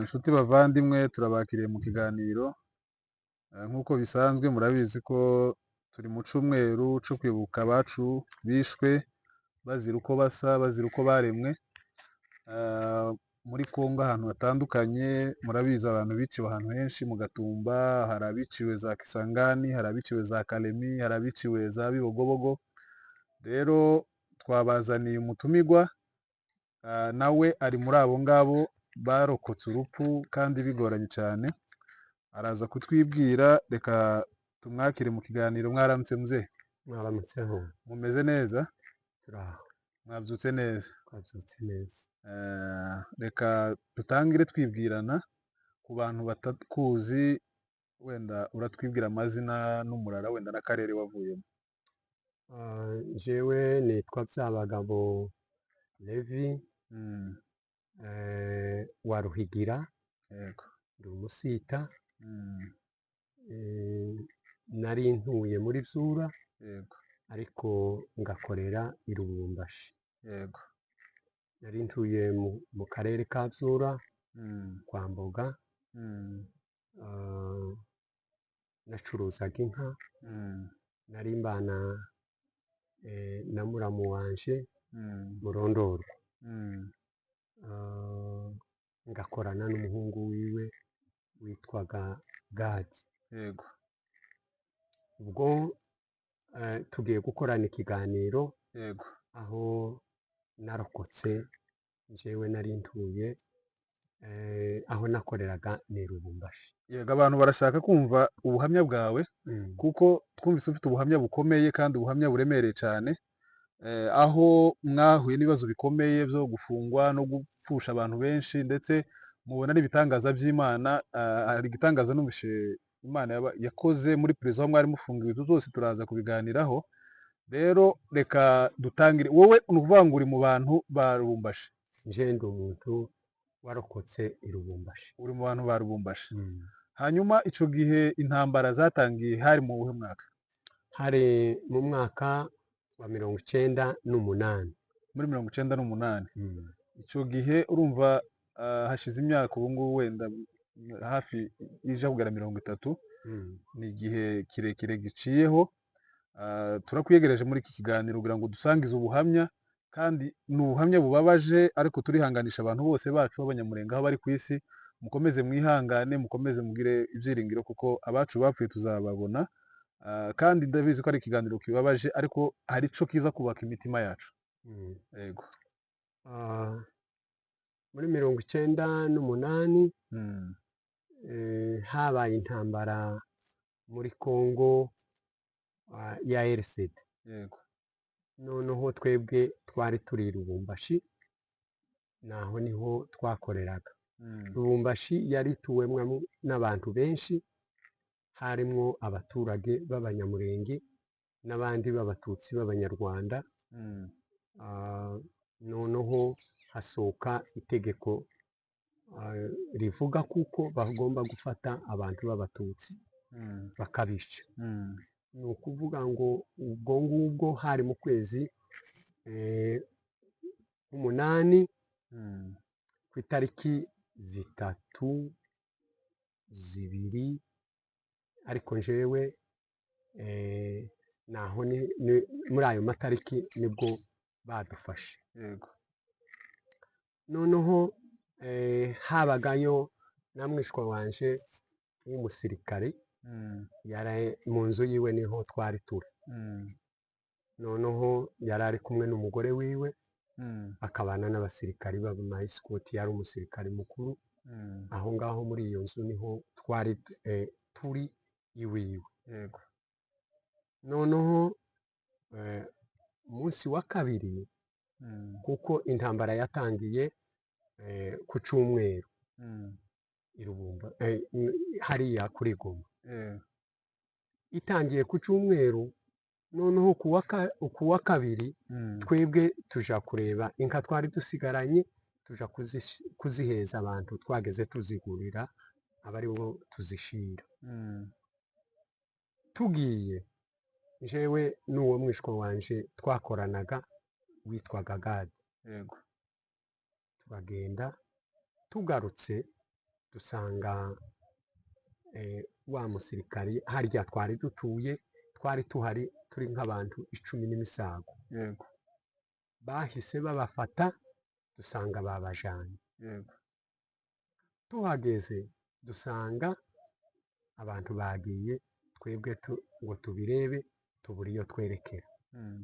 Inshuti bavandimwe turabakiriye mu kiganiro nk'uko bisanzwe murabizi ko turi mu cumweru co kwibuka abacu bishwe bazira uko basa, bazira uko baremwe. Muri Kongo ahantu hatandukanye murabizi abantu biciwe ahantu henshi mu Gatumba, hari abiciwe za Kisangani, hari abiciwe za Kalemi, hari abiciwe za Bibogobogo. Rero twabazaniye umutumigwa nawe ari muri abo ngabo barokotse urupfu kandi bigoranye cyane. Araza kutwibwira, reka tumwakire mu kiganiro. Mwaramutse muzee? Mwaramutseho. Mumeze neza? Turaho. Mwabyutse neza? Twabyutse neza. Reka dutangire twibwirana ku bantu batakuzi, wenda uratwibwira amazina n'umurara wenda n'akarere wavuyemo. Jewe nitwa Byabagabo Levi wa Ruhigira. Yego. Ndi umusita. Mm. Nari ntuye muri Byura Yego. ariko ngakorera i Lubumbashi. Yego. Nari ntuye mu karere ka Byura kwa Mboga. Nacuruzaga inka. Nari mbana na muramu wanje Murondorwa. Ngakorana n'umuhungu wiwe witwaga Gadi. Yego. Ubwo tugiye gukorana ikiganiro. Yego. Aho narokotse jewe nari ntuye aho nakoreraga ni Lubumbashi. Yego, abantu barashaka kumva ubuhamya bwawe kuko twumvise ufite ubuhamya bukomeye kandi ubuhamya buremereye cyane, aho mwahuye n'ibibazo bikomeye byo gufungwa no gupfusha abantu benshi, ndetse mubona n'ibitangaza by'Imana. Hari igitangaza numvishe Imana yakoze muri prison aho mwari mufungiwe. Ibyo byose turaza kubiganiraho. Rero reka dutangire. Wowe ni ukuvuga ngo uri mu bantu ba Lubumbashi? Je ndi umuntu warokotse i Lubumbashi. Uri mu bantu ba Lubumbashi. Hanyuma ico gihe intambara zatangiye hari mu buhe mwaka? Hari mu mwaka wa 98. Muri 98. Ico gihe urumva hashize imyaka ubu ngubu wenda hafi ija kugera 30. Ni igihe kirekire giciyeho. Turakwiyegereje muri iki kiganiro kugira ngo dusangize ubuhamya, kandi ni ubuhamya bubabaje, ariko turihanganisha abantu bose bacu b'Abanyamulenge aho bari ku isi. Mukomeze mwihangane, mukomeze mugire ibyiringiro kuko abacu bapfuye tuzababona. Kandi ndabizi ko ari ikiganiro kibabaje, ariko hari ico kiza kubaka imitima yacu. Yego. Muri 98 habaye intambara muri Kongo ya RCD. Yego. Noneho twebwe twari turi i Lubumbashi, naho niho twakoreraga. Lubumbashi yari ituwemwo n'abantu benshi, harimwo abaturage b'Abanyamulenge n'abandi b'Abatutsi b'Abanyarwanda. Noneho hasohoka itegeko rivuga kuko bagomba gufata abantu b'Abatutsi bakabica. Ni ukuvuga ngo ubwo ngubwo hari mu kwezi k'umunani ku itariki 3, 2, ariko jewe naho ni muri ayo matariki nibwo badufashe. Yego. Noneho habagayo na mwishwa wanje w'umusirikare. Yari mu nzu yiwe niho twari turi. Noneho yari ari kumwe n'umugore wiwe, akabana n'abasirikari b'amayisikoti. Yari umusirikari mukuru. Aho ngaho muri iyo nzu niho twari turi iwiwe. Yego. Noneho umunsi wa kabiri, kuko intambara yatangiye ku Cyumweru i Lubumba hariya kuri Goma. Itangiye ku Cyumweru, noneho ku wa kabiri twebwe tuja kureba inka twari dusigaranye, tuja kuziheza abantu twageze tuzigurira abari bo tuzishira. Tugiye jewe n'uwo mwishwa wanje twakoranaga witwaga Gadi. Yego. Turagenda tugarutse dusanga wa musirikari harya twari dutuye, twari tuhari turi nk'abantu 10 n'imisago. yego Bahise babafata dusanga babajanye. yego Tuhageze dusanga abantu bagiye, twebwe ngo tubirebe tubura iyo twerekera.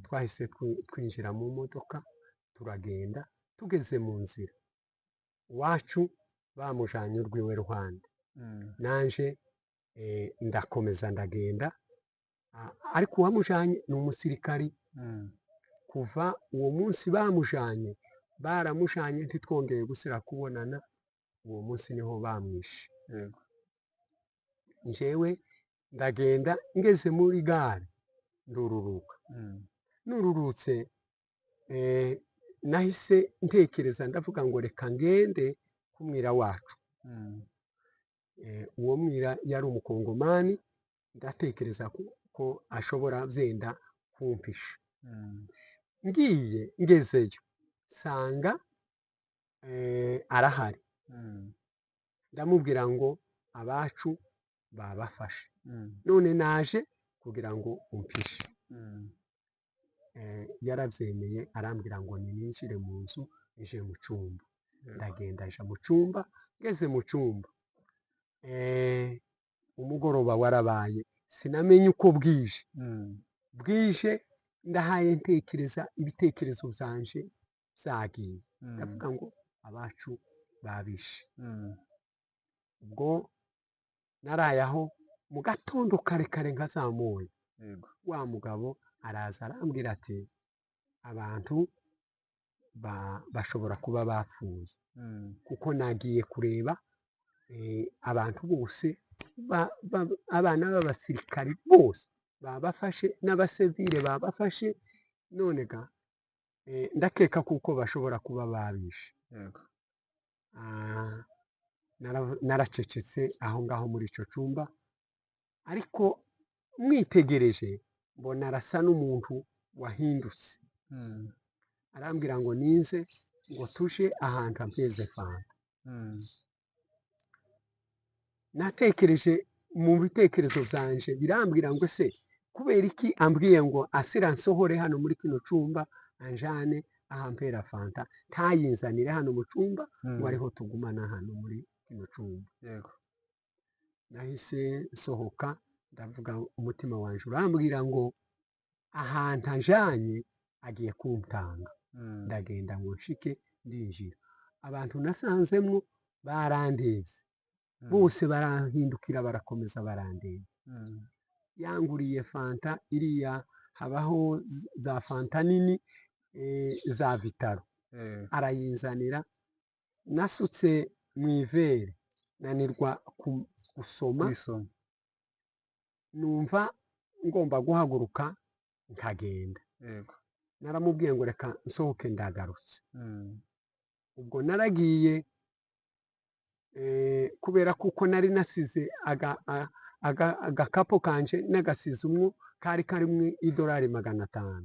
Twahise twinjira mu modoka turagenda, tugeze mu nzira wacu bamujanye urwiwe ruhande, nanje ndakomeza ndagenda, ariko uwamujanye ni umusirikari. Kuva uwo munsi bamujanye, baramujanye ntitwongeye gusira kubonana, uwo munsi niho bamwishe. yego Njyewe ndagenda, ngeze muri gare ndururuka. Nururutse nahise ntekereza ndavuga ngo reka ngende kumwira wacu. Uwo mwira yari umukongomani, ndatekereza ko ashobora byenda kumpisha. Ngezeyo sanga arahari, ndamubwira ngo abacu babafashe, none naje kugira ngo umpishe. Yarabyemeye arambwira ngo ninjire mu nzu, nije mu cyumba. Ndagenda aja mu cyumba, ngeze mu cyumba umugoroba warabaye, sinamenye uko bwije. Ndahaye ntekereza, ibitekerezo byanje byagiye, ndavuga ngo abacu babishe. Ubwo naraye aho, mu gatondo kare kare nkazamuye, wa mugabo araza arambwira ati abantu bashobora kuba bapfuye, kuko nagiye kureba abantu bose, abana b'abasirikari bose babafashe, n'abasivile babafashe, none ga ndakeka kuko bashobora kuba babishe. Naracecetse aho ngaho muri icyo cyumba, ariko mwitegereje mbona arasa n'umuntu wahindutse. Arambwira ngo ninze ngo tuje ahantu ampeze fanta. Natekereje mu bitekerezo byanje, birambwira ngo se kubera iki ambwiye ngo asira nsohore hano muri kino cyumba anjane ahampera fanta, ntayinzanire hano mu cyumba ngo ariho tugumana hano muri kino cyumba. Nahise nsohoka, ndavuga umutima wanje urambwira ngo ahantu anjanye agiye kuntanga. Ndagenda ngo nshike, ndinjira. Abantu nasanzemwo barandebye bose, barahindukira barakomeza barandeba. Yanguriye fanta iriya, habaho za fanta nini za vitaro, arayinzanira. Nasutse mu ivere, nanirwa gusoma, numva ngomba guhaguruka nkagenda. Naramubwiye ngo reka nsohoke ndagarutse. Ubwo naragiye, kubera kuko nari nasize agakapo kanje n'agasize umwo kari karimwe $500.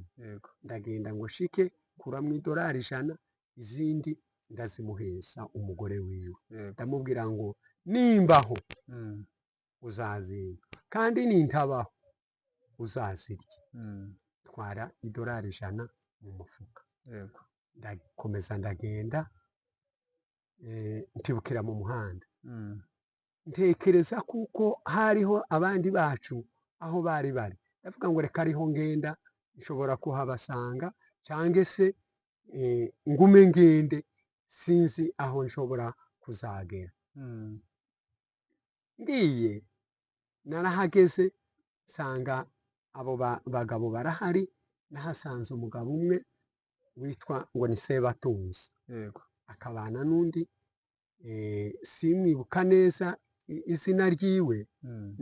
Ndagenda ngo shike kuramwo $100, izindi ndazimuhesa umugore wiwe. Ndamubwira ngo nimbaho uzazimpa, kandi nintabaho uzazirya. Twara $100 mu mufuka. Ndakomeza ndagenda, ntibukira mu muhanda. Ntekereza kuko hariho abandi bacu aho bari bari, ndavuga ngo reka ariho ngenda, nshobora kuhabasanga, cyangwa se ngume ngende, sinzi aho nshobora kuzagera. Ngiye narahageze, nsanga abo bagabo barahari. Nahasanze umugabo umwe witwa ngo ni Sebatunzi, akabana n'undi simwibuka neza izina ryiwe.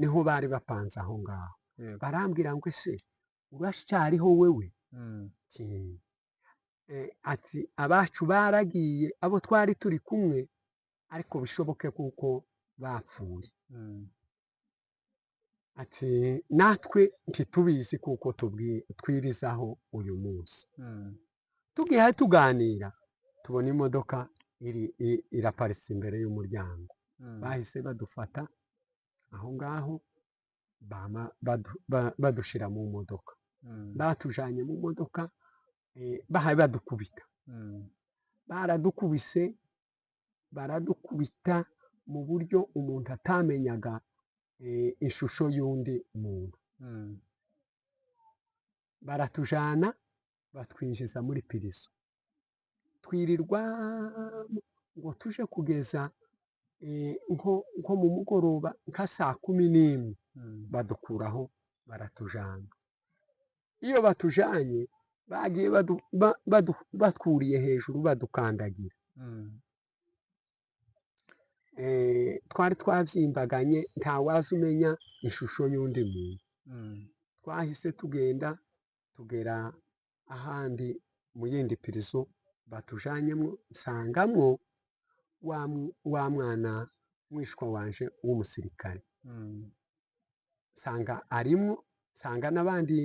Niho bari bapanze aho ngaho. Barambwira ngo ese uracyariho wewe? Ati abacu baragiye, abo twari turi kumwe, ariko bishoboke kuko bapfuye. Ati natwe ntitubizi kuko twirizaho uyu munsi. Tugiye tuganira, tubona imodoka iraparitse imbere y'umuryango. bahise badufata aho ngaho badushira mu modoka, batujanye mu modoka bahaye badukubita, baradukubise baradukubita mu buryo umuntu atamenyaga ishusho y'undi muntu. Baratujana batwinjiza muri pirizo, twirirwa ngo tuje kugeza nko mu mugoroba nka 11:00 badukuraho baratujana. Iyo batujanye bagiye batwuriye hejuru badukandagira, twari twavyimbaganye ntawazi umenya ishusho y'undi muntu. Twahise tugera ahandi mu yindi pirizo batujanyemwo, nsangamwo wa mwana mwishwa wanje w'umusirikare, nsanga arimwo, nsanga n'abandi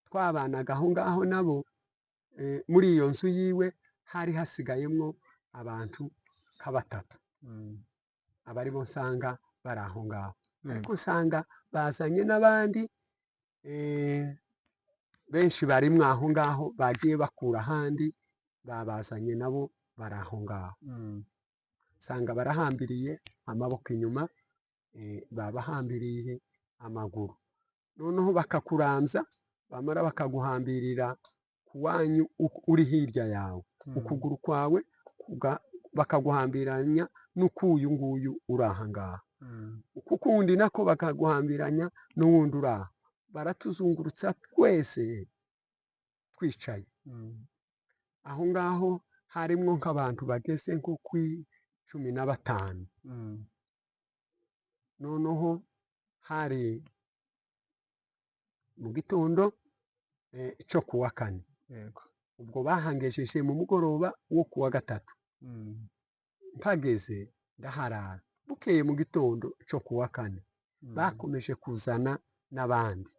twabanaga aho ngaho nabo muri iyo nzu yiwe hari hasigayemwo abantu nka 3, aba aribo nsanga bari aho ngaho. Ariko nsanga bazanye n'abandi benshi barimwo aho ngaho bagiye bakura ahandi, babazanye nabo bari aho ngaho. Nsanga barahambiriye amaboko inyuma, babahambiriye amaguru, noneho bakakuramvya, bamara bakaguhambirira ku wanyu uri hirya yawe, ukuguru kwawe bakaguhambiranya n'ukuyu nguyu uri aha ngaha, ukukundi nako bakaguhambiranya n'uwundi uri aho, baratuzungurutsa twese twicaye. Aho ngaho harimwo nk'abantu bageze nko kuri 15. Noneho hari mu gitondo co kuwa 4, ubwo bahangejeje mu mugoroba wo kuwa 3. Mpageze ndaharara, bukeye mu gitondo co kuwa 4 bakomeje kuzana n'abandi,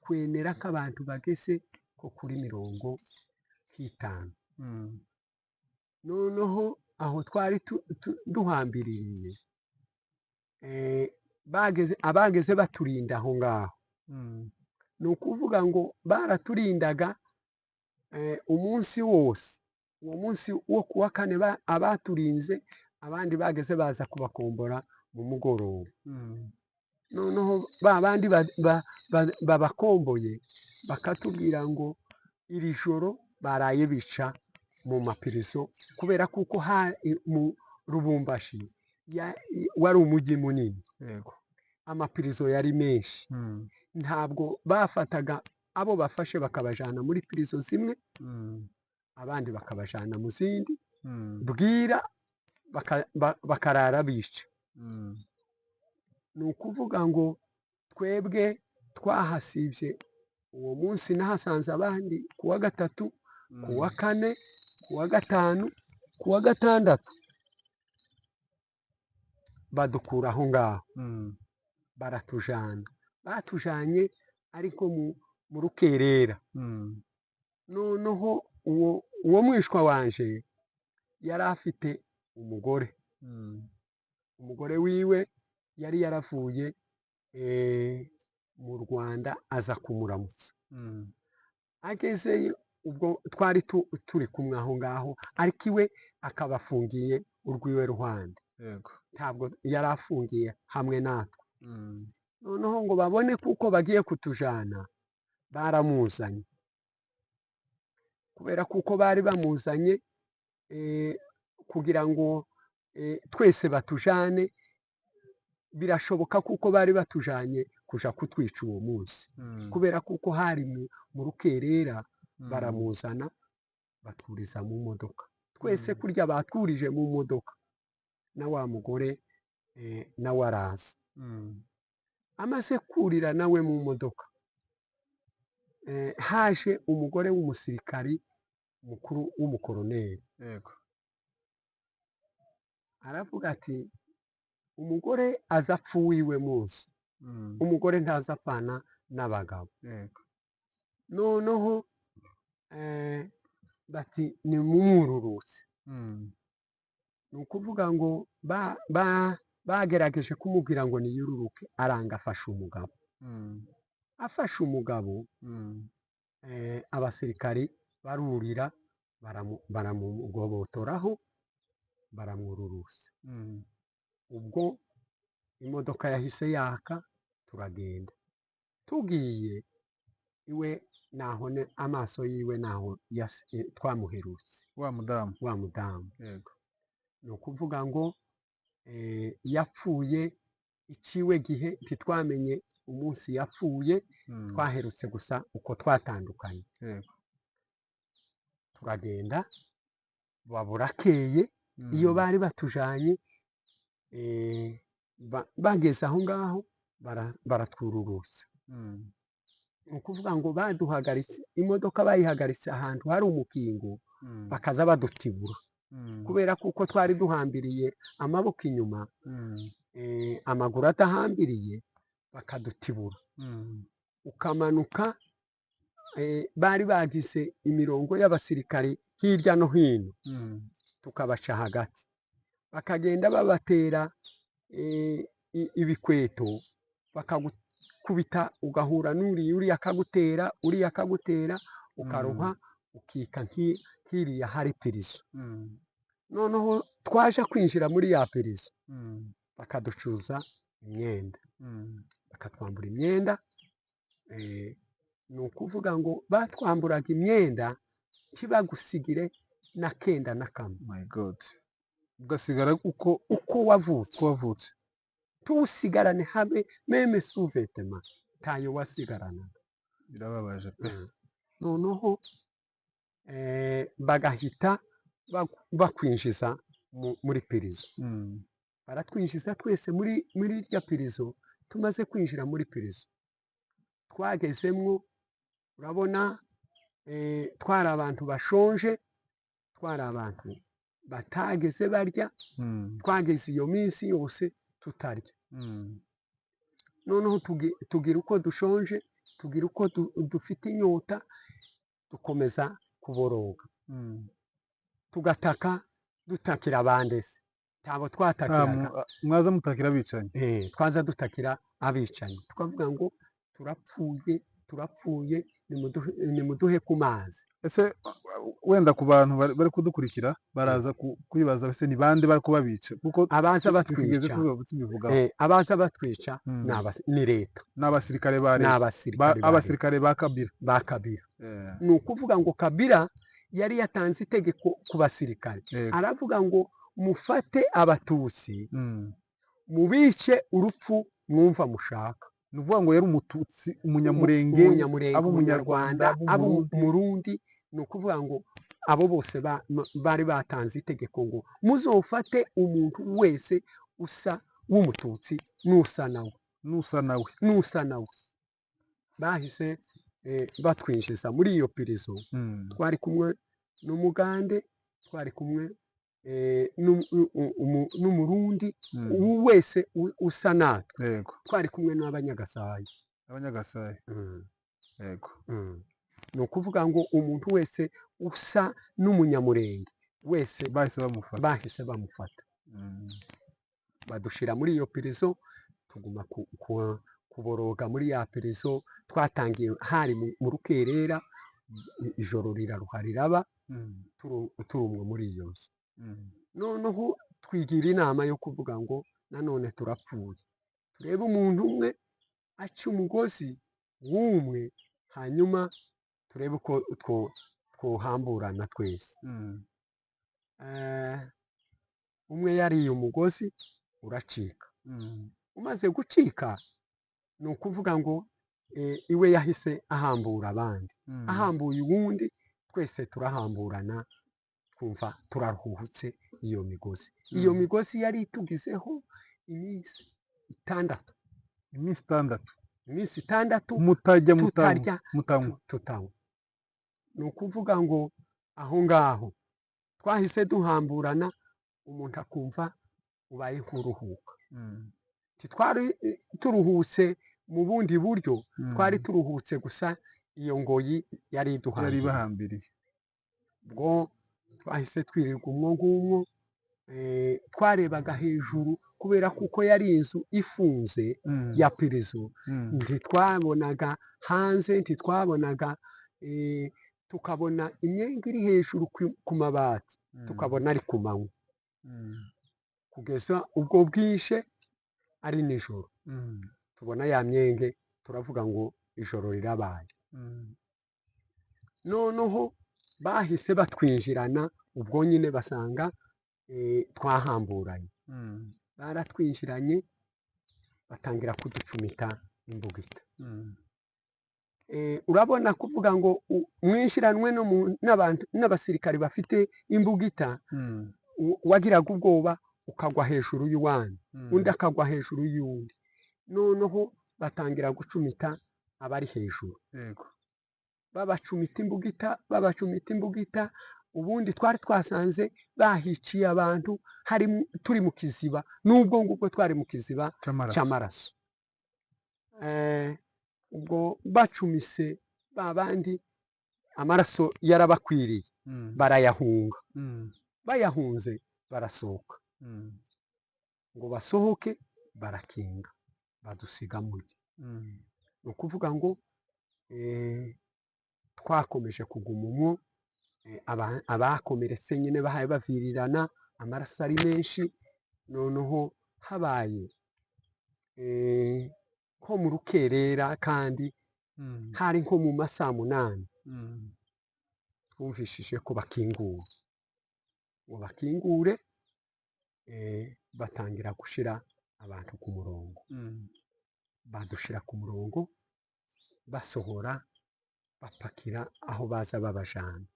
twemera nk'abantu bageze ko kuri 50. Noneho aho twari duhambiririye, abageze baturinda aho ngaho, ni ukuvuga ngo baraturindaga umunsi wose. Uwo munsi wo kuwa 4 abaturinze, abandi bageze baza kubakombora mu mugoroba. Noneho babandi babakomboye bakatubwira ngo iri joro baraye bica mu mapirizo, kubera kuko mu Lubumbashi wari umujyi munini, amapirizo yari menshi. Ntabwo bafataga abo bafashe bakabajana muri pirizo zimwe, abandi bakabajana mu zindi, bwira bakarara bica. Ni ukuvuga ngo twebwe twahasivye uwo munsi, nahasanze abandi kuwa 3, kuwa 4, kuwa 5, kuwa 6 badukura aho ngaho, baratujana. Batujanye ariko mu rukerera. Noneho uwo mwishwa wanje yari afite umugore, umugore wiwe yari yaravuye mu Rwanda aza kumuramutsa. Agezeyo ubwo twari turi kumwe aho ngaho, ariko iwe akaba afungiye urwiwe ruhande, ntabwo yari afungiye hamwe natwe. Noneho ngo babone kuko bagiye kutujana, baramuzanye, kubera kuko bari bamuzanye kugira ngo twese batujane. Birashoboka kuko bari batujanye kuja kutwica uwo munsi, kubera kuko hari mu rukerera. Baramuzana batwuriza mu modoka, twese kurya batwurije mu modoka, na wa mugore nawe araza. Amaze kurira nawe mu modoka, haje umugore w'umusirikari mukuru w'umukoroneri, aravuga ati umugore aza apfa uwiwe munsi, umugore ntaza apfana n'abagabo. Noneho bati nimumwururutse. ni ukuvuga ngo bagerageje kumubwira ngo niyururuke, aranga afashe umugabo. Afashe umugabo, abasirikari barurira baramugobotoraho, baramwururusa. Ubwo imodoka yahise yaka, turagenda. Tugiye iwe naho amaso yiwe naho twamuherutse. Wa mudamu. Yego. Ni ukuvuga ngo yapfuye iciwe gihe, ntitwamenye umunsi yapfuye, twaherutse gusa uko twatandukanye. Yego. Turagenda baburakeye, iyo bari batujanye bageze aho ngaho baratwururusa. Ni ukuvuga ngo baduhagaritse imodoka, bayihagaritse ahantu hari umukingo, bakaza badutibura kubera kuko twari duhambiriye amaboko inyuma, amaguru adahambiriye, bakadutibura. Ukamanuka, bari bagize imirongo y'abasirikari hirya no hino, tukabaca hagati, bakagenda babatera ibikweto, bakagukubita, ugahura n'uriya, uriya akagutera, uriya akagutera, ukaruha ukika nk'iriya hari pirizo. Noneho twaje kwinjira muri ya pirizo, bakaducuza imyenda, bakatwambura imyenda. Ni ukuvuga ngo batwamburaga imyenda ntibagusigire na kenda na kamwe. My God. Ugasigara uko wavutse, tuwusigarane habe meme suvetema, ntayo wasigarana. Birababaje pe. Noneho bagahita bakwinjiza muri pirizo. Baratwinjiza twese muri irya pirizo. Tumaze kwinjira muri pirizo, twagezemwo, urabona, twari abantu bashonje, twari abantu batageze barya, twageze iyo minsi yose tutarya. Noneho tugira uko dushonje, tugira uko dufite inyota, dukomeza kuboroga, tugataka, dutakira abandese. Ntabo twatakiraga. Mwaza mutakira abicanyi. Twaza dutakira abicanyi, tukavuga ngo turapfuye, nimuduhe ku mazi. Ese wenda ku bantu bari kudukurikira baraza kwibaza ese ni bande bari kubabica, kuko abaza batwica ni leta, n'abasirikare ba Kabila. Ni ukuvuga ngo Kabila yari yatanze itegeko ku basirikare, aravuga ngo mufate abatutsi, mubice urupfu mwumva mushaka. Ni ukuvuga ngo yari umututsi, umunyamurenge, abo umunyarwanda, abo umurundi. Ni ukuvuga ngo abo bose bari batanze itegeko ngo muzofate umuntu wese usa w'umututsi n'usa nawe. Bahise batwinjiza muri iyo pirizo. Twari kumwe n'umugande, twari kumwe n'umurundi, wese usa natwe. Twari kumwe n'abanyagasai. Yego. Ni ukuvuga ngo umuntu wese usa n'umunyamurenge wese bahise bamufata. Badushira muri iyo pirizo, tuguma kuboroga muri ya pirizo. Twatangiye hari mu rukerera, ijoro riraruha riraba, turumwe muri iyo nzu. Noneho twigira inama yo kuvuga ngo nanone turapfuye, turebe umuntu umwe aca umugozi w'umwe, hanyuma turebe uko twohamburana twese. Umwe yariye umugozi uracika. Umaze gucika, ni ukuvuga ngo iwe yahise ahambura abandi, ahambuye uwundi, twese turahamburana, twumva turaruhutse. Iyo migozi yari itugizeho iminsi itandatu mutajya tutarya, tutanywa. ni ukuvuga ngo aho ngaho twahise duhamburana, umuntu akumva ubaye nk'uruhuka. Twari turuhutse mu bundi buryo, twari turuhutse gusa iyo ngoyi yari iduhambiriye. Bahambiriye. Ubwo twahise twirirwa umwo ngumwo, twarebaga hejuru kubera kuko yari inzu ifunze ya pirizo, ntitwabonaga hanze, ntitwabonaga, tukabona imyenge iri hejuru ku mabati, tukabona ari ku manywa, kugeza ubwo bwishe ari nijoro, tubona ya myenge turavuga ngo ijoro rirabaye. Noneho bahise batwinjirana, ubwo nyine basanga twahamburanye, baratwinjiranye batangira kuducumita imbugita. Urabona kuvuga ngo mwinjiranwe n'abasirikari bafite imbugita, wagiraga ubwoba ukagwa hejuru y'uwandi, undi akagwa hejuru y'undi, noneho batangira gucumita abari hejuru, babacumita imbugita. Ubundi twari twasanze bahiciye abantu turi mu kiziba, n'ubwo ngubwo twari mu kiziba cy'amaraso. Ubwo bacumise babandi amaraso yarabakwiriye, barayahunga, bayahunze barasohoka, ngo basohoke barakinga, badusiga murya. Ni ukuvuga ngo twakomeje kuguma umwo, abakomeretse nyine bahaye bavirirana, amaraso ari menshi. Noneho habaye nko mu rukerera, kandi hari nko mu masaa 8, twumvishije ko bakingura, ngo bakingure, batangira gushira abantu ku murongo, badushira ku murongo, basohora, bapakira aho baza babajana.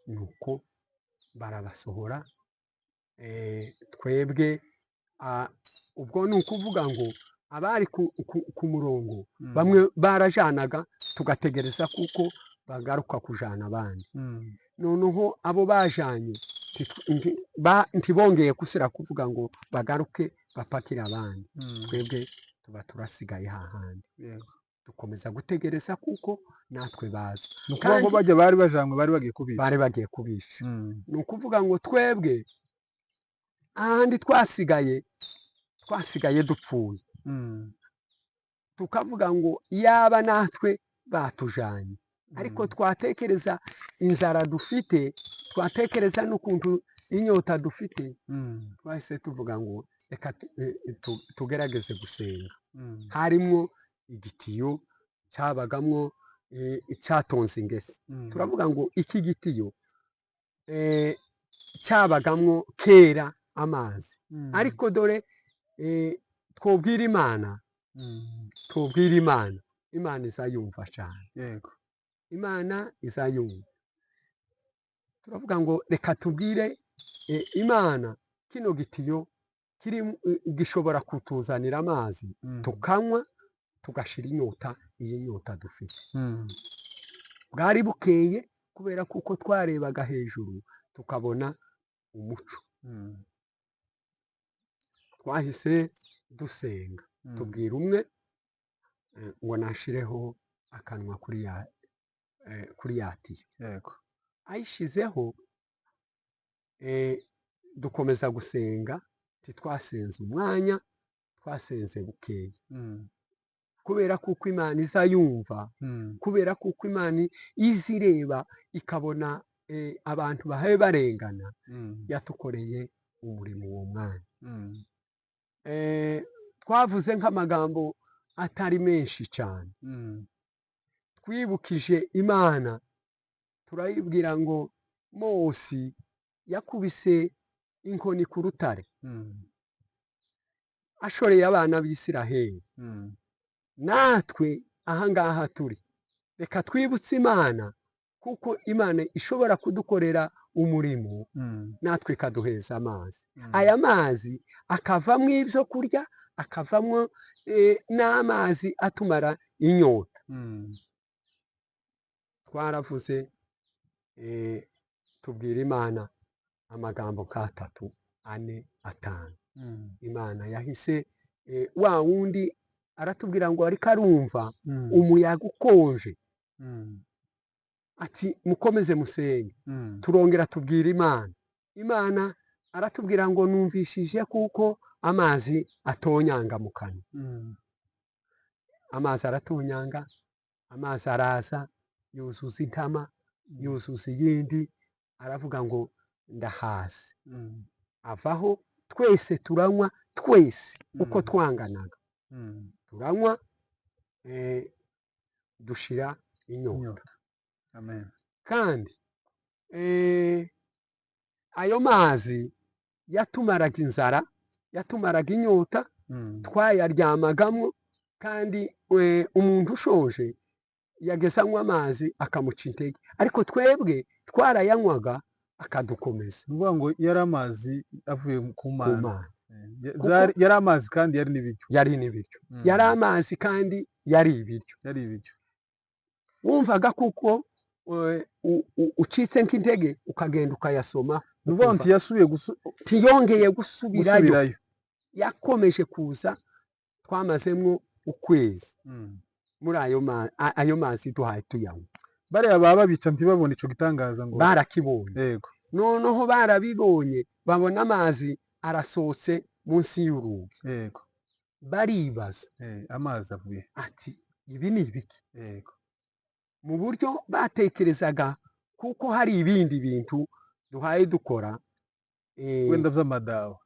Nuko barabasohora, twebwe ubwo ni ukuvuga ngo abari ku murongo bamwe barajanaga, tugategereza kuko bagaruka kujana abandi. Noneho abo bajanye ntibongeye gusira kuvuga ngo bagaruke bapakira abandi, twebwe tuba turasigaye hahandi, dukomeza gutegereza kuko natwe bazi. Ni ukuvuga ngo bajya bari bajanywe bari bagiye kubisha. Ni ukuvuga ngo twebwe ahandi twasigaye dupfuye, tukavuga ngo yaba natwe batujanye, ariko twatekereza inzara dufite, twatekereza n'ukuntu inyota dufite, twahise tuvuga ngo reka tugerageze gusenga. Harimwo igitiyo cyabagamwo cyatonze ingese, turavuga ngo iki gitiyo cyabagamwo kera amazi, ariko dore twobwira Imana izayumva cyane, Imana izayumva. Turavuga ngo reka tubwire Imana kino gitiyo gishobora kutuzanira amazi, tukanywa tugashira inyota, iyi nyota dufite. Bwari bukeye kubera kuko twarebaga hejuru tukabona umuco, twahise dusenga, tubwira umwe ngo nashireho akanwa kuri ya tiyo, ayishizeho, dukomeza gusenga. Titwasenze umwanya, twasenze bukeye, kubera kuko Imana izayumva, kubera kuko Imana izireba ikabona abantu bahaye barengana, yatukoreye umurimo uwo mwanya. Twavuze nk'amagambo atari menshi cyane, twibukije Imana, turayibwira ngo Mose yakubise inkoni ku rutare, ashoreye abana b'Isiraheli. Natwe ahangaha turi, reka twibutse Imana, kuko Imana ishobora kudukorera umurimo, natwe ikaduheza amazi. Aya mazi akavamwo ibyo kurya, akavamwo n'amazi atumara inyota. Twaravuze, tubwira Imana amagambo nk'atatu, 4, 5. Imana yahise wa wundi aratubwira ngo ariko arumva umuyaga ukonje, ati mukomeze musenge. Turongera tubwira Imana aratubwira ngo numvishije kuko amazi atonyanga mu kanwa. Amazi aratonyanga, amazi araza yuzuza intama, yuzuza iyindi, aravuga ngo ndahaze. Avaho twese turanywa, twese uko twanganaga turanywa, dushira inyota. Kandi ayo mazi yatumaraga inzara, yatumaraga inyota, twayaryamagamo, kandi umuntu ushoje yageze anywa amazi akamuca intege, ariko twebwe twarayanywaga akadukomeza. Ni ukuvuga ngo yari amazi avuye ku Mana. Yari amazi kandi yari n'ibiryo. Yari amazi kandi yari ibiryo. Wumvaga kuko ucitse nk'intege ukagenda ukayasoma. Ni ukuvuga ngo ntiyongeye gusubirayo, yakomeje kuza. Twamazemo ukwezi muri ayo mazi duhaye tuyanywa. Bariya baba babica ntibabone icyo gitangaza ngo barakibonye. Noneho barabibonye, babona amazi arasohotse munsi y'urugi. Baribaza amazi avuye ati ibi ni ibiki? Mu buryo batekerezaga kuko hari ibindi bintu duhaye dukora, wenda by'amadawa,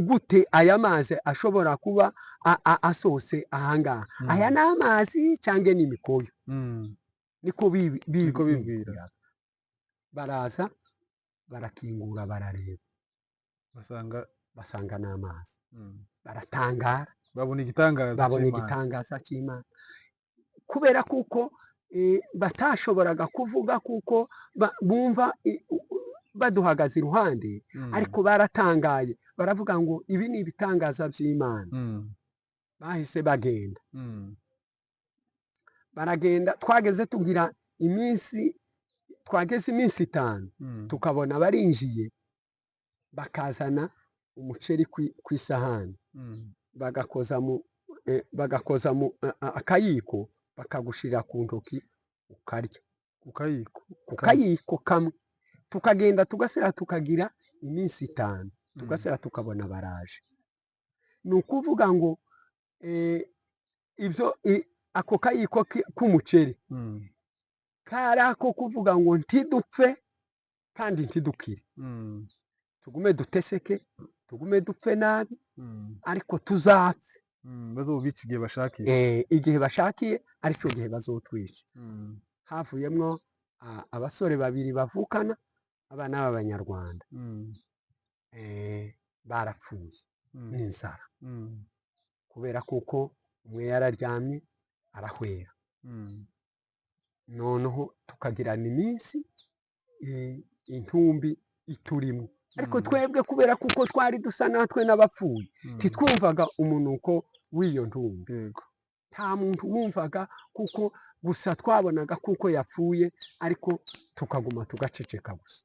gute aya mazi ashobora kuba asohotse ahangaha? Aya ni amazi cyangwa ni imikoyo? Niko bibwira. Baraza barakingura, barareba, basanga ni amazi. Baratangara, babona igitangaza cy'Imana, kubera kuko batashoboraga kuvuga kuko bumva baduhagaze iruhande, ariko baratangaye, baravuga ngo ibi ni ibitangaza by'Imana. Bahise bagenda, baragenda. Twageze iminsi 5, tukabona barinjiye, bakazana umuceri ku isahani, bagakoza mu akayiko, bakagushira ku ntoki ukarya ku kayiko kamwe. Tukagenda tugasera, tukagira iminsi 5, tugasera, tukabona baraje. Ni ukuvuga ngo ako kayiko k'umuceri kari ako kuvuga ngo ntidupfe kandi ntidukire, tugume duteseke, tugume dupfe nabi, ariko tuzapfe. Bazobica igihe bashakiye, aricyo gihe bazotwica. Havuyemo abasore 2 bavukana, abana b'Abanyarwanda, barapfuye n'inzara, kubera kuko umwe yararyamye arahwera. Noneho tukagirana iminsi intumbi iturimo, ariko twebwe kubera kuko twari dusa natwe n'abapfuye, titwumvaga umunuko w'iyo ntumbi. Nta muntu wumvaga, kuko gusa twabonaga kuko yapfuye, ariko tukaguma tugaceceka gusa.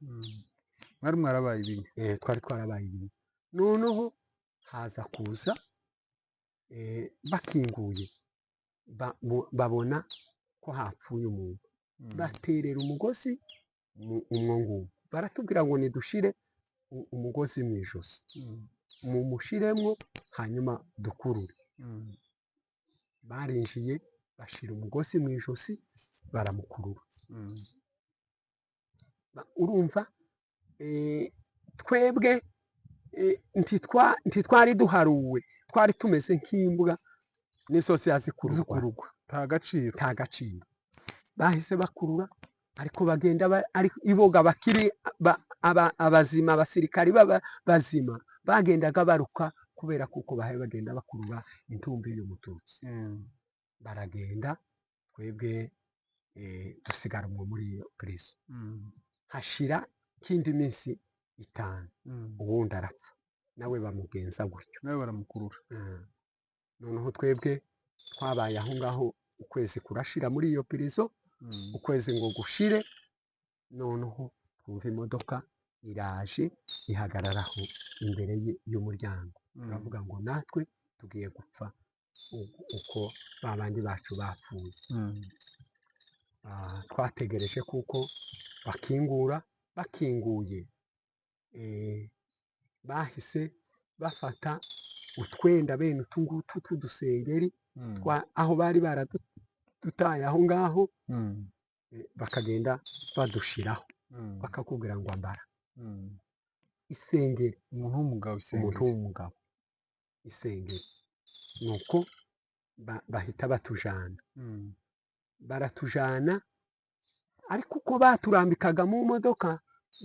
Mwarabaye ibintu. Twari twarabaye ibintu. Noneho haza kuza bakinguye, babona ko hapfuye umuntu, baterera umugozi umwo nguwo, baratubwira ngo nidushire umugozi mu ijosi, mumushiremwo, hanyuma dukurure. Barinjiye bashira umugozi mu ijosi, baramukurura. Urumva, twebwe ntitwari duharuwe, twari tumeze nk'imbwa n'isosi yazikururwa, nta gaciro. Bahise bakurura, ariko bagenda iboga bakiri abazima, abasirikari bazima, bagendaga baruka, kubera kuko bahaye bagenda bakurura intumbi y'umututsi. Baragenda, twebwe dusigara muri iyo prison. Hashira kindi minsi 5, ubundi arapfa, nawe bamugenza gutyo, nawe baramukurura. Noneho twebwe twabaye aho ngaho, ukwezi kurashira muri iyo prison, ukwezi ngo gushire. Noneho twumva imodoka iraje, ihagararaho imbere y'umuryango. Turavuga ngo natwe tugiye gupfa uko babandi bacu bapfuye. Twategereje kuko bakingura, bakinguye bahise bafata utwenda bene utu ngutu tw'udusengeri aho bari baradutaye aho ngaho, bakagenda badushiraho bakakubwira ngo ambara isengeri. Umuntu w'umugabo isengeri, nuko bahita batujana, baratujana, ariko uko baturambikaga mu modoka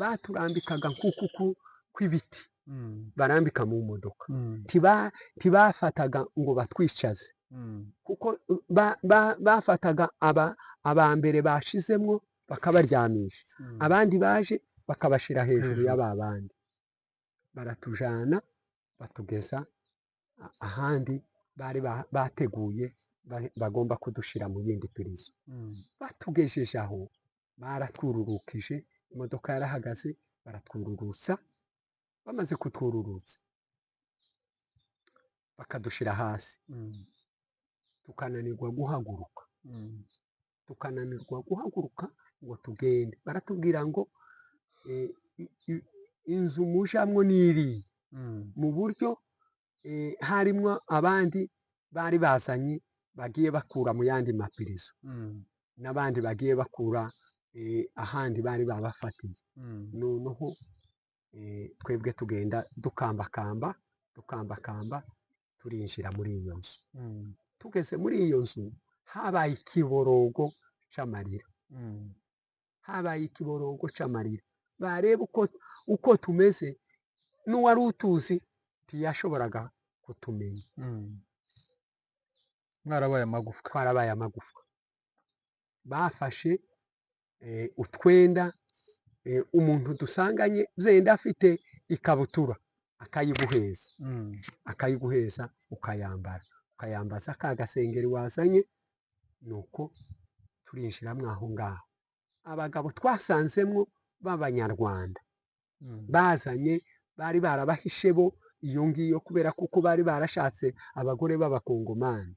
baturambikaga nk'uku kw'ibiti barambika mu modoka, ntibafataga ngo batwicaze, kuko bafataga aba mbere bashizemwo bakabaryamisha, abandi baje bakabashira hejuru y'aba bandi, baratujana batugeza ahandi bari bateguye bagomba kudushira mu yindi pirizo. Batugejeje aho baratwururukije, imodoka yarahagaze, baratwururutsa, bamaze kutwururutsa bakadushira hasi, tukananirwa guhaguruka ngo tugende. Baratubwira ngo inzu mujamwo n'iriya, mu buryo harimwo abandi bari bazanye bagiye bakura mu yandi mapirizo, n'abandi bagiye bakura ahandi bari babafatiye. Noneho twebwe tugenda dukambakamba turinjira muri iyo nzu. Tugeze muri iyo nzu habaye ikiborogo c'amarira, bareba uko tumeze, n'uwari utuzi ntiyashoboraga kutumenya. Twarabaye amagufwa. Bafashe utwenda, umuntu dusanganye zenda afite ikabutura akayiguheza ukayambaza ka gasengeri wazanye, nuko turinjiramwo aho ngaho. Abagabo twasanzemwo b'Abanyarwanda bazanye bari barabahishe bo iyo ngiyo, kubera kuko bari barashatse abagore b'Abakongomani,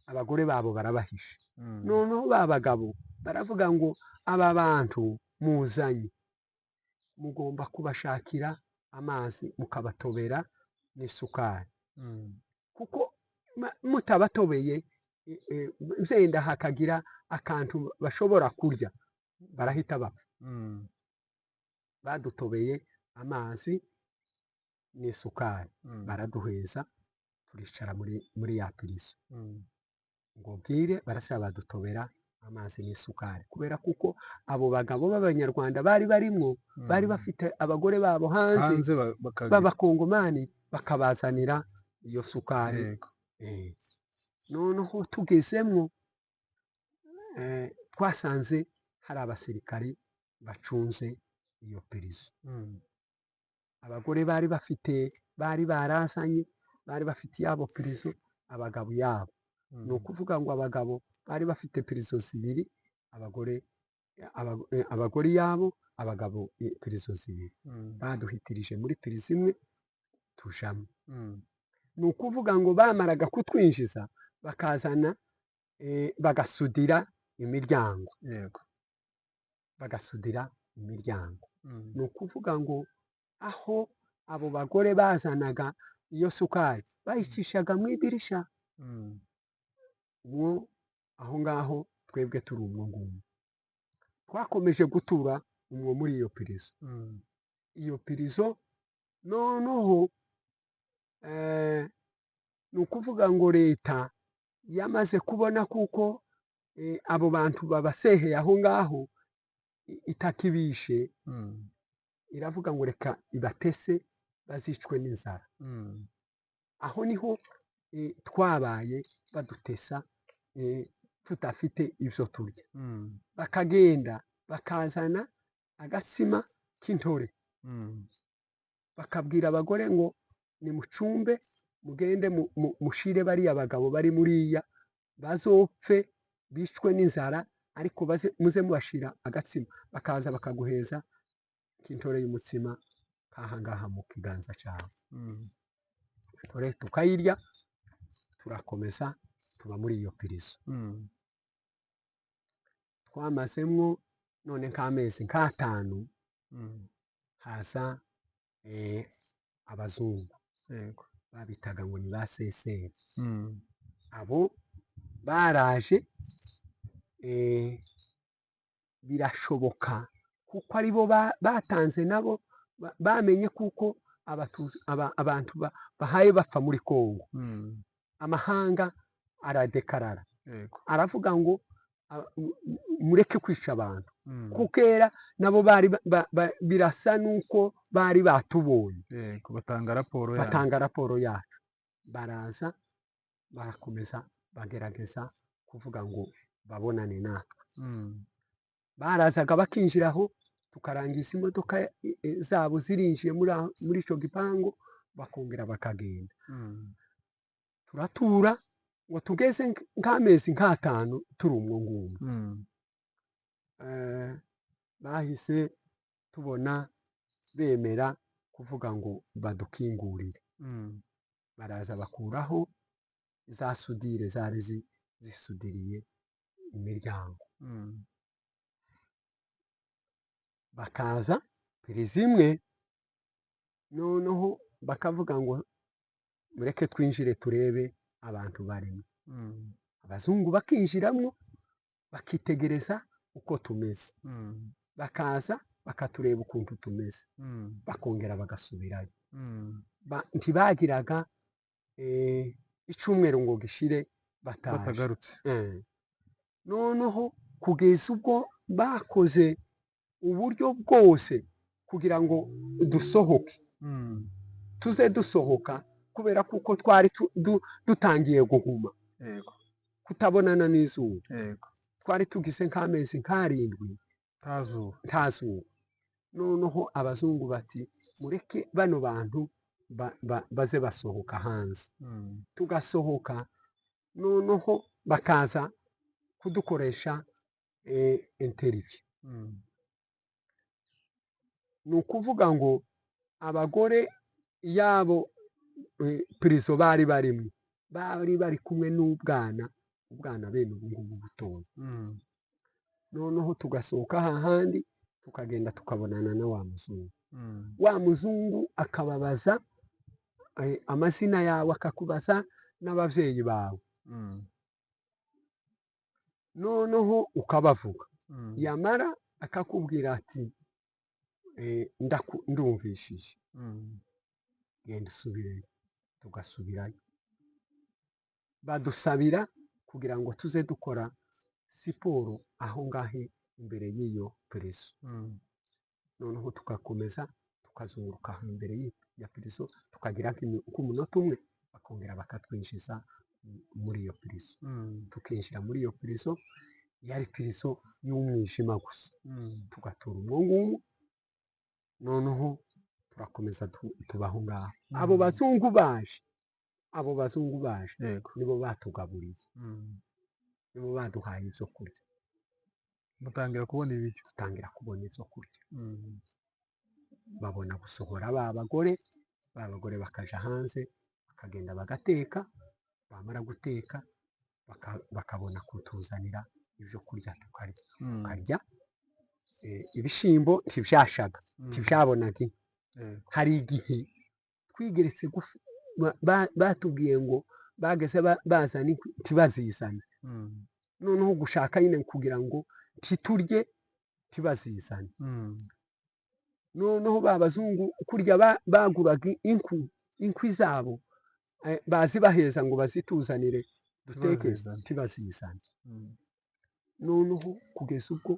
abagore babo barabahishe. Noneho ba bagabo baravuga ngo aba bantu muzanye mugomba kubashakira amazi mukabatobera n'isukari, kuko mutabatobeye zenda hakagira akantu bashobora kurya barahita bapfa. Badutobeye amazi n'isukari, baraduheza, turicara muri ya pirizo. ngo bwire barasaba badutobera amazi n'isukari, kubera kuko abo bagabo b'Abanyarwanda bari barimwo bari bafite abagore babo hanze b'Abakongomani, bakabazanira iyo sukari. Noneho tugezemwo twasanze hari abasirikari bacunze iyo pirizo. Abagore bari barazanye, bari bafite iyabo pirizo, abagabo yabo. Ni ukuvuga ngo abagabo bari bafite pirizo zibiri, abagore yabo, abagabo pirizo zibiri. Baduhitirije muri pirizo imwe tujamo. Ni ukuvuga ngo bamaraga kutwinjiza bakazana bagasudira imiryango, ni ukuvuga ngo aho abo bagore bazanaga iyo sukari bayicishaga mu idirisha. Aho ngaho twebwe turi umwo ngumwe twakomeje gutura umwo muri iyo pirizo. Iyo pirizo noneho ni ukuvuga ngo leta yamaze kubona kuko abo bantu babaseheye aho ngaho itakibishe, iravuga ngo reka ibatese bazicwe n'inzara. Aho niho twabaye badutesa tudafite ivyo turya. Bakagenda bakazana agatsima k'intore, bakabwira abagore ngo nimucumbe mugende mushire bariya bagabo bari muriya bazopfe bicwe n'inzara, ariko muze mubashira agatsima. Bakaza bakaguheza k'intore y'umutsima kahangaha mu kiganza cawe, intore tukayirya, turakomeza tuba muri iyo pirizo. Twamazemwo none nk'amezi nk'atanu, haza abazungu yego. babitaga ngo ni ba seseri. Mm. Abo baraje birashoboka kuko aribo batanze nabo bamenye kuko abantu bahaye bapfa muri Kongo. Mm. Amahanga aradekarara Yego. aravuga ngo mureke kwica abantu Mm. kukera nabo bari birasa nuko bari batubonye. Yego, batanga raporo yacu baraza barakomeza bagerageza kuvuga ngo babonane natwe. Mm. Barazaga bakinjiraho tukarangiza imodoka zabo zirinjiye muri icyo gipangu bakongera bakagenda. Mm. Turatura ngo tugeze nk'amezi nk'atanu turi umwo ngumwe. Mm. Bahise tubona bemera kuvuga ngo badukingurire. Mm. Baraza bakuraho za sudire zari zisudiriye imiryango. Mm. Bakaza pirizi imwe noneho bakavuga ngo mureke twinjire turebe abantu barimo. Mm. Abazungu bakinjiramo bakitegereza uko tumeze. Mm. Bakaza bakatureba ukuntu tumeze. Mm. bakongera bagasubirayo. Mm. Ntibagiraga icyumweru ngo gishire batagarutse. Noneho kugeza ubwo bakoze uburyo bwose kugira ngo dusohoke. Mm. tuze dusohoka kubera kuko twari dutangiye guhuma. Yego. kutabonana n'izuba. Yego. Twari tugize nk'amezi nk'arindwi nta zuba. Noneho abazungu bati mureke bano bantu baze basohoka hanze. Mm. Tugasohoka noneho bakaza kudukoresha interview. Mm. Ni ukuvuga ngo abagore yabo pirizo bari barimo bari kumwe n'ubwana bene ubu ngubu butoya. Mm. Noneho tugasohoka hahandi tukagenda tukabonana na wa muzungu. Mm. Wa muzungu akababaza amazina yawe, akakubaza n'ababyeyi bawe. Mm. Noneho ukabavuga. Mm. Yamara akakubwira ati ndumvishije. Mm. Genda usubireyo. Tugasubirayo. Badusabira kugira ngo tuze dukora siporo aho ngaho imbere y'iyo pirizo. Mm. Noneho tugakomeza tukazunguruka imbere ya pirizo tukagira nk'umunota umwe bakongera bakatwinjiza muri iyo pirizo. Mm. Tukinjira muri iyo pirizo yari pirizo y'umwijima gusa. Mm. Tugatura umwo ngumwe noneho turakomeza tubaho ngaho. Mm. abo bazungu baje Yego. nibo batugaburiye. Mm. nibo baduhaye ibyo kurya. Mutangira kubona ibiryo. Dutangira kubona ibyo kurya. Mm. Babona gusohora ba bagore bakaja hanze bakagenda bagateka. Bamara guteka bakabona kutuzanira ibyo kurya tukarya. Mm. Tukarya. Ibishyimbo ntibyashaga. ntibyabonaga. Hari igihe twigeretse batubwiye ngo bageze bazana ntibazizane. Mm. Noneho gushaka nyine kugira ngo ntiturye ntibazizane. Mm. Noneho ba bazungu kurya baguraga inkwi zabo bazibaheza ngo bazituzanire duteke ntibazizane. Mm. Noneho kugeza ubwo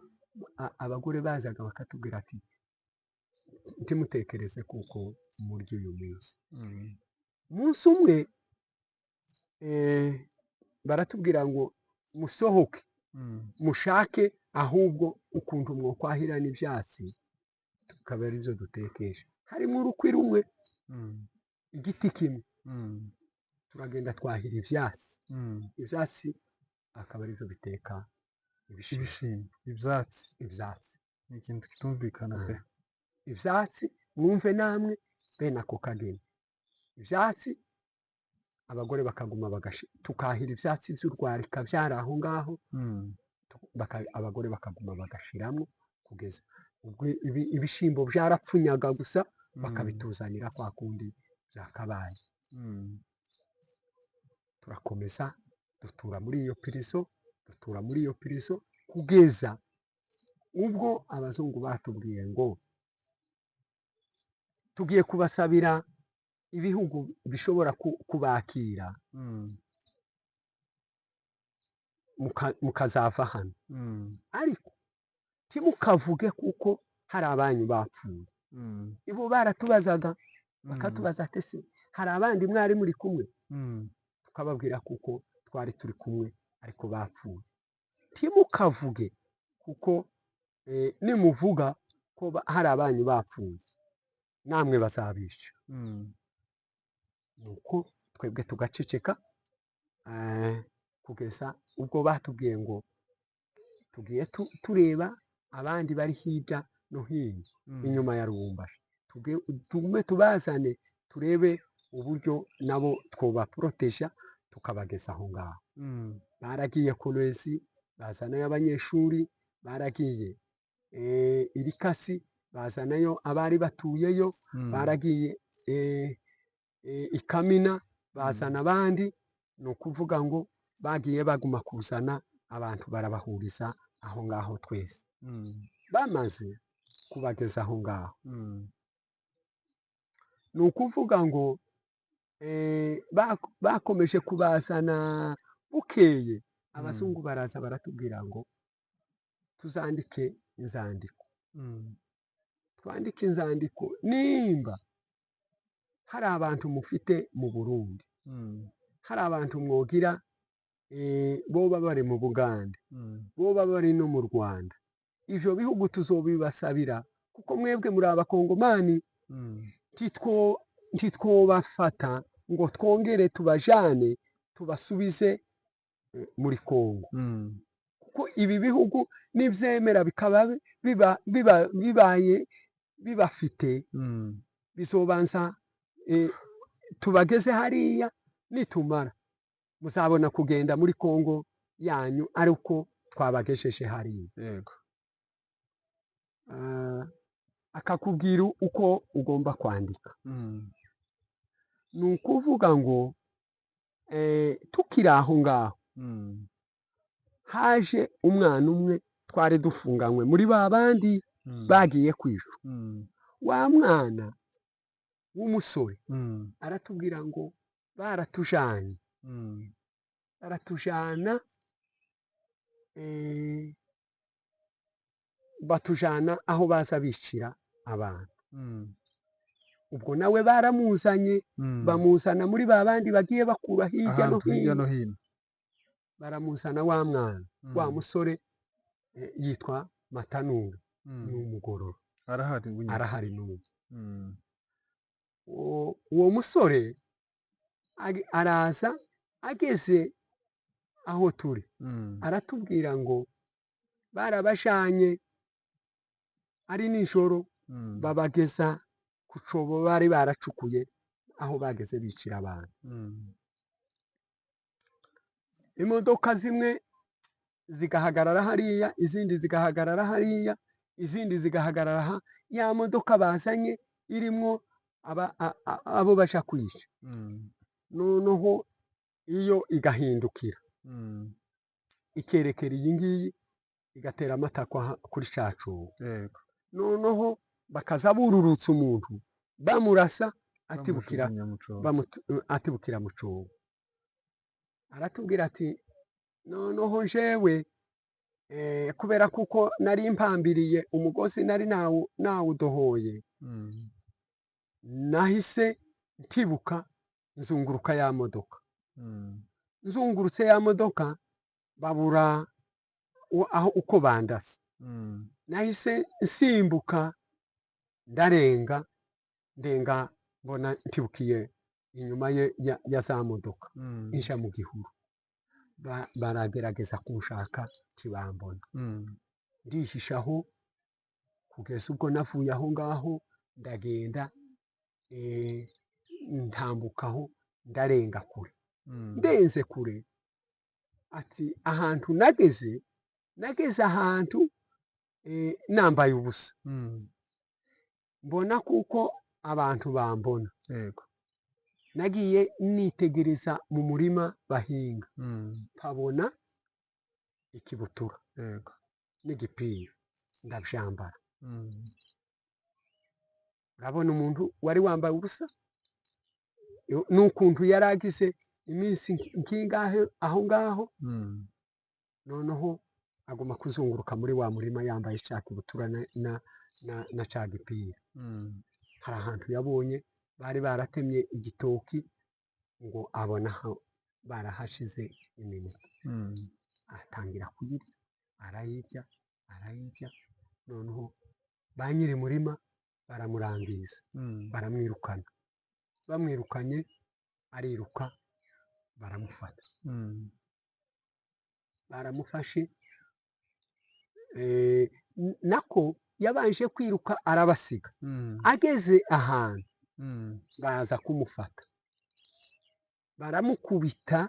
abagore bazaga bakatubwira ati ntimutekereze kuko murya uyu munsi. Mm. Umunsi umwe baratubwira ngo musohoke. Mm. mushake ahubwo ukuntu mwokwahira n'ibyatsi tukaba ari byo dutekesha. Harimo urukwi rumwe. Mm. igiti kimwe. Mm. turagenda twahira ibyatsi. Mm. ibyatsi akaba ari byo biteka ibishimbo. Ibyatsi ni ikintu kitumvikana pe. Ibyatsi mwumve namwe bene ako kageni. Ibyatsi abagore bakaguma tukahira ibyatsi by'urwarika byari aho ngaho. Mm. abagore bakaguma bagashiramo kugeza ubwo ibishyimbo byarapfunyaga gusa bakabituzanira kwa kundi byakabaye. Turakomeza dutura muri iyo pirizo kugeza ubwo abazungu batubwiye ngo tugiye kubasabira ibihugu bishobora kubakira mukazava hano, ariko timukavuge kuko hari abanyu bapfuye. Ibo baratubazaga bakatubaza ati se hari abandi mwari muri kumwe, tukababwira kuko twari turi kumwe ariko bapfuye. Timukavuge kuko nimuvuga ko hari abanyu bapfuye namwe bazabica. Nuko twebwe tugaceceka kugeza ubwo batubwiye ngo tugiye tureba abandi bari hirya no hino inyuma ya Lubumbashi, tugume tubazane turebe uburyo nabo twobaporoteja tukabageza aho ngaho. Baragiye Kolwezi bazanayo abanyeshuri, baragiye Irikasi bazanayo abari batuyeyo, baragiye Ikamina bazana abandi. Ni ukuvuga ngo bagiye baguma kuzana abantu barabahuriza aho ngaho twese. Bamaze kubageza aho ngaho, ni ukuvuga ngo bakomeje kubazana. Bukeye abazungu baraza baratubwira ngo tuzandike inzandiko, twandike inzandiko nimba hari abantu mufite mu Burundi, hari abantu mwogira boba bari mu Bugande, boba bari no mu Rwanda, ivyo bihugu tuzobibasabira kuko mwebwe muri abakongomani. Ntitwobafata ngo twongere tubajane tubasubize muri Kongo, kuko ibi bihugu nivyemera bikaba bibaye bibafite, bizobanza tubageze hariya. Nitumara muzabona kugenda muri Kongo yanyu ari uko twabagejeje hariya. Yego. Akakubwira uko ugomba kwandika. Ni ukuvuga ngo tukiri aho ngaho haje umwana umwe twari dufunganywe muri ba bandi bagiye kwishwa. Wa mwana w'umusore aratubwira ngo baratujanye, batujana aho baza bicira abantu. Ubwo nawe baramuzanye, bamuzana muri ba bandi bagiye bakura hirya no hino. Baramuzana wa mwana, wa musore yitwa Matanura, ni umugororo, arahari n'ubu. Uwo musore araza, ageze aho turi aratubwira ngo barabajanye ari nijoro, babageza ku cobo bari baracukuye aho bageze bicira abantu. Imodoka zimwe zigahagarara hariya, izindi zigahagarara hariya, izindi zigahagarara aha. Ya modoka bazanye irimwo abo baja kwica, noneho iyo igahindukira ikerekera iyi ngiyi, igatera amatakwa kuri ca cobo. Noneho bakaza bururutsa umuntu bamurasa atibukira mu cobo. Aratubwira ati noneho jewe kubera kuko nari mpambiriye umugozi nari nawudohoye, nahise ntibuka nzunguruka ya modoka. Nzungurutse ya modoka babura aho uko bandasa, nahise nsimbuka ndarenga mbona ntibukiye inyuma ya za modoka, inja mu gihuru. Baragerageza kunshaka ntibambona, ndihishaho kugeza ubwo navuye aho ngaho ndagenda ntambukaho ndarenga kure. Ndenze kure ati ahantu nageze ahantu nambaye ubusa. Mbona kuko abantu bambona yego. nagiye nitegereza mu murima bahinga nkabona ikibutura Yego. n'igipira ndabyambara. urabona umuntu wari wambaye ubusa n'ukuntu yari agize iminsi nk'ingahe aho ngaho, noneho agomba kuzunguruka muri wa murima yambaye cya kibutura na cya gipira. hari ahantu yabonye bari baratemye igitoki ngo abona aho barahashize imineke, atangira kuyirya arayirya arayirya, noneho ba nyiri murima baramurangiza baramwirukana, bamwirukanye ariruka baramufata. baramufashe nako yabanje kwiruka arabasiga, ageze ahantu baza kumufata baramukubita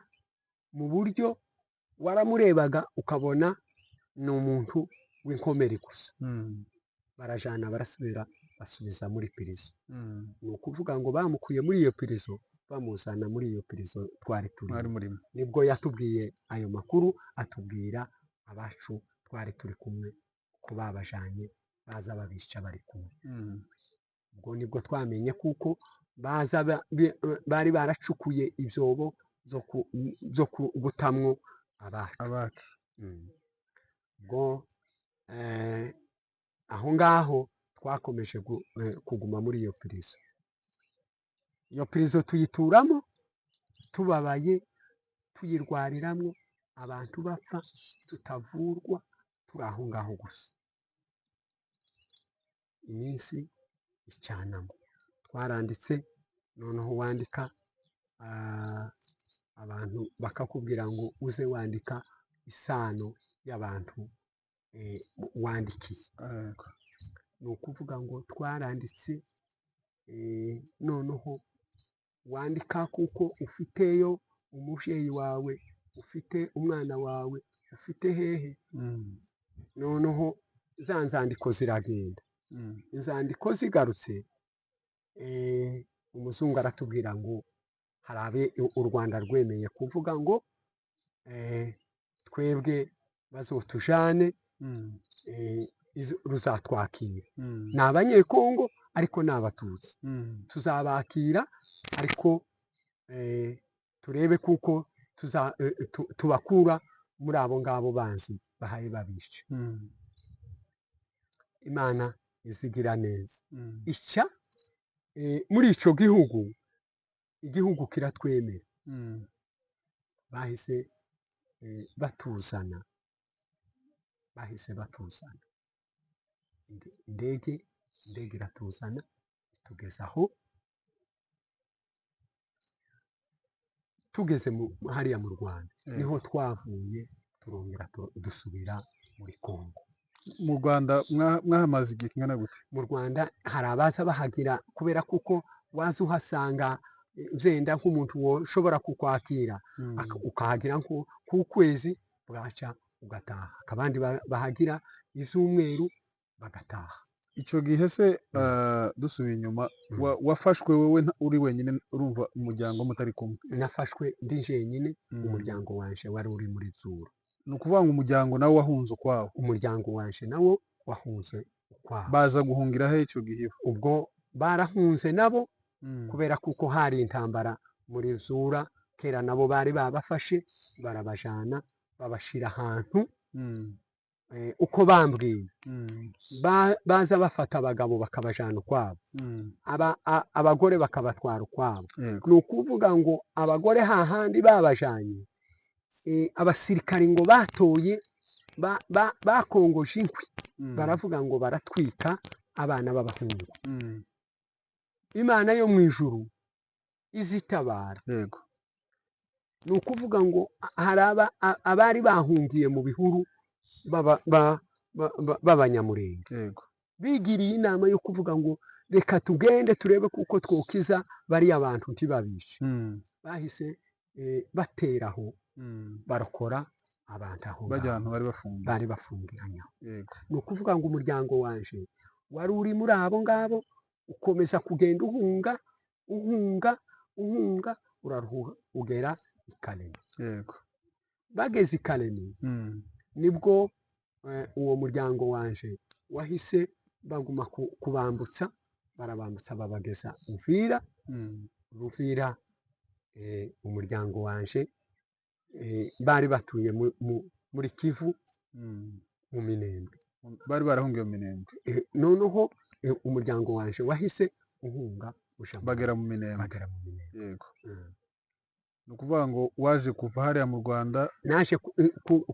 mu buryo waramurebaga ukabona ni umuntu w'inkomere gusa. barajana barasubira basubiza muri pirizo. ni ukuvuga ngo bamukuye muri iyo pirizo bamuzana muri iyo pirizo twari turi. nibwo yatubwiye ayo makuru, atubwira abacu twari turi kumwe ko babajanye baza babica bari kumwe. ubwo nibwo twamenye kuko baza bari baracukuye ibyobo zo gutamwo abacu. ubwo aho ngaho twakomeje kuguma muri iyo pirizo. iyo pirizo tuyituramo tubabaye, tuyirwariramwo, abantu bapfa tutavurwa, turi aho ngaho gusa. iminsi icanamo twaranditse, noneho wandika abantu bakakubwira ngo uze wandika isano y'abantu wandikiye. ni ukuvuga ngo twaranditse, noneho wandika kuko ufiteyo umubyeyi wawe, ufite umwana wawe, ufite hehe. noneho za nzandiko ziragenda. inzandiko zigarutse, umuzungu aratubwira ngo harabe u Rwanda rwemeye kuvuga ngo twebwe bazotujane, ruzatwakira. ni abanyekongo ariko ni abatutsi. tuzabakira ariko turebe kuko tubakura muri abo ngabo banzi bahaye babishe. imana izigira neza. ica muri ico gihugu, igihugu kiratwemera. bahise batuzana indege iratuzana itugeza aho. tugeze hariya mu Rwanda niho twavuye turongera dusubira muri Kongo. mu Rwanda mwahamaze igihe kingana gute? mu Rwanda hari abaza bahagira, kubera kuko waza uhasanga vyenda nk'umuntu woshobora kukwakira ukahagira nk'ukwezi bwaca ugataha, akabandi bahagira ivyumweru bagataha. ico gihe se dusubiye inyuma, wafashwe wewe uri wenyine, urumva umuryango mutari kumwe? nafashwe ndi jenyine, umuryango wanje wari uri muri Zuru. ni ukuvuga ngo umuryango nawo wahunze ukwawo? umuryango wanje nawo wahunze ukwawo. baza guhungira he ico gihe? ubwo barahunze nabo, kubera kuko hari intambara muri Zura. kera nabo bari babafashe barabajana babashira ahantu uko bambwiye. baza bafata abagabo bakabajana ukwabo, abagore bakabatwara ukwabo. ni ukuvuga ngo abagore hahandi babajanye, abasirikari ngo batoye bakongoje inkwi, baravuga ngo baratwika abana b'abahungu. imana yo mu ijuru izitabara. ni ukuvuga ngo hari abari bahungiye mu bihuru b'abanyamurenge, bigiriye inama yo kuvuga ngo reka tugende turebe kuko twokiza bariya bantu ntibabishe. bahise bateraho barokora abantu aho bari bafungiranye. ni ukuvuga ngo umuryango wanje wari uri muri abo ngabo ukomeza kugenda uhunga uraruha ugera i Kalemi. yego. Bageze i Kalemi nibwo uwo muryango wanje wahise baguma kubambutsa, barabambutsa babageza Uvira. Uvira umuryango wanje bari batuye muri Kivu mu Minembwe, bari barahungiye mu Minembwe. noneho umuryango wanje wahise uhunga bagera mu Minembwe. Yego. Ni ukuvuga ngo waje kuva hariya mu Rwanda, naje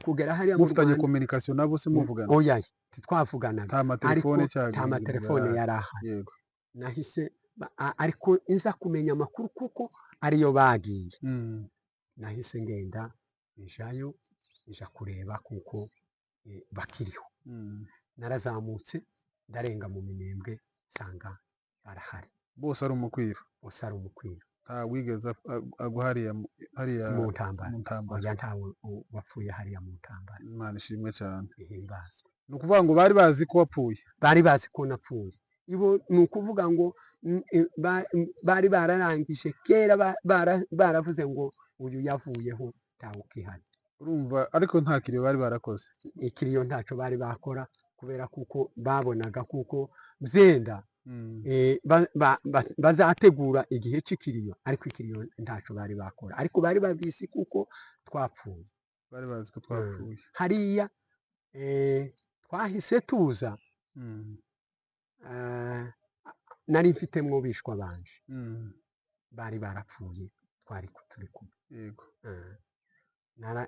kugera hariya mu Rwanda mufitanye communication nabo se muvugana? Oya, twavuganaga nta matelefone cyangwa nta matelefone yari ahari. yego. Nahise ariko nza kumenya amakuru kuko ariyo bagiye. Nahise ngenda njayo nja kureba kuko bakiriho. Narazamutse ndarenga mu Minembwe nsanga barahari bose ari umukwiro. bose ari umukwiro. nta wigeze agwa hariya mu ntambara. ntambara. Oya, ntawe wapfuye hariya mu ntambara. Imana ishimwe cyane. Ihimbazwe. Ni ukuvuga ngo bari bazi ko wapfuye? Bari bazi ko napfuye. Ibo ni ukuvuga ngo bari bararangije kera, baravuze ngo uyu yavuyeho ntawe ukihari. Urumva, ariko nta kiriyo bari barakoze? Ikiriyo ntacyo bari bakora kubera kuko babonaga kuko byenda bazategura igihe cy'ikiriyo, ariko ikiriyo ntacyo bari bakora, ariko bari babizi kuko twapfuye. Bari bazi ko twapfuye. Hariya twahise tuza, nari mfitemwo bishwa banje bari barapfuye, twari turi kumwe. Yego.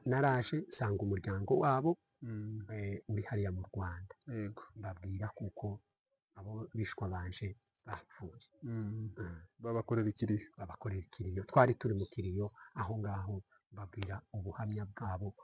Naraje nsanga umuryango wabo uri hariya mu Rwanda. Yego. mbabwira kuko abo bishwa banje bapfuye. babakorera ikiriyo. Twari turi mu kiriyo aho ngaho, mbabwira ubuhamya bwabo